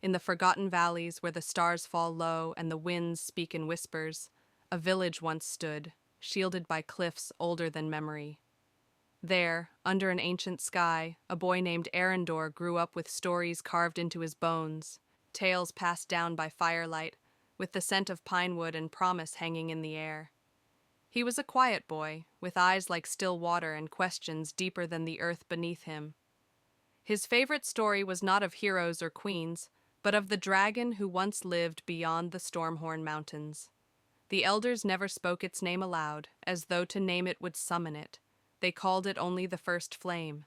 In the forgotten valleys where the stars fall low and the winds speak in whispers, a village once stood, shielded by cliffs older than memory. There, under an ancient sky, a boy named Arendor grew up with stories carved into his bones, tales passed down by firelight, with the scent of pine wood and promise hanging in the air. He was a quiet boy, with eyes like still water and questions deeper than the earth beneath him. His favorite story was not of heroes or queens, but of the dragon who once lived beyond the Stormhorn Mountains. The elders never spoke its name aloud, as though to name it would summon it. They called it only the first flame.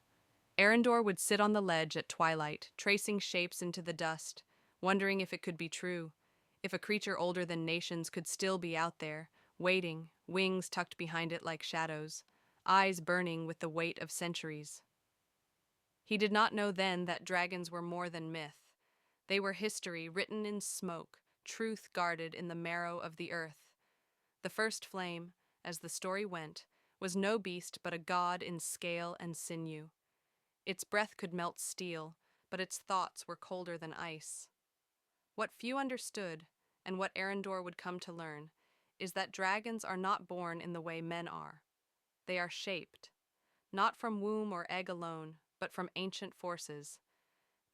Arendor would sit on the ledge at twilight, tracing shapes into the dust, wondering if it could be true, if a creature older than nations could still be out there, waiting, wings tucked behind it like shadows, eyes burning with the weight of centuries. He did not know then that dragons were more than myth. They were history written in smoke, truth guarded in the marrow of the earth. The first flame, as the story went, was no beast but a god in scale and sinew. Its breath could melt steel, but its thoughts were colder than ice. What few understood, and what Arendor would come to learn, is that dragons are not born in the way men are. They are shaped, not from womb or egg alone, but from ancient forces.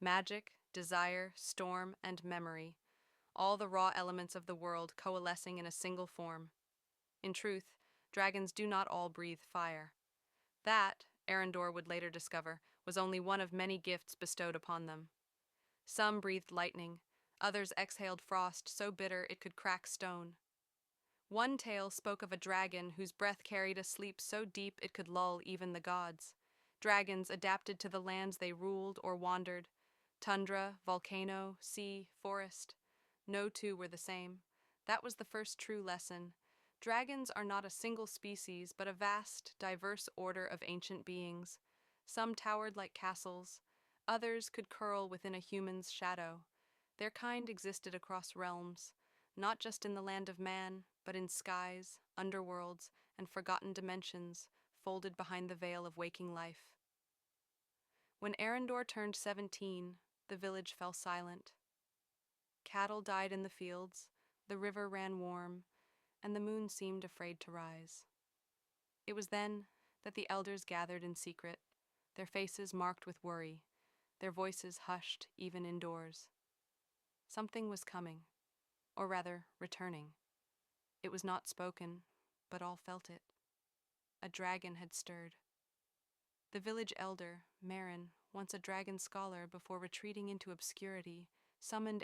Magic, desire, storm, and memory, all the raw elements of the world coalescing in a single form. In truth, dragons do not all breathe fire. That, Arendor would later discover, was only one of many gifts bestowed upon them. Some breathed lightning, others exhaled frost so bitter it could crack stone. One tale spoke of a dragon whose breath carried a sleep so deep it could lull even the gods. Dragons adapted to the lands they ruled or wandered. Tundra, volcano, sea, forest. No two were the same. That was the first true lesson. Dragons are not a single species, but a vast, diverse order of ancient beings. Some towered like castles, others could curl within a human's shadow. Their kind existed across realms, not just in the land of man, but in skies, underworlds, and forgotten dimensions, folded behind the veil of waking life. When Arendor turned 17, the village fell silent. Cattle died in the fields, the river ran warm, and the moon seemed afraid to rise. It was then that the elders gathered in secret, their faces marked with worry, their voices hushed even indoors. Something was coming, or rather, returning. It was not spoken, but all felt it. A dragon had stirred. The village elder, Marin, once a dragon scholar before retreating into obscurity, summoned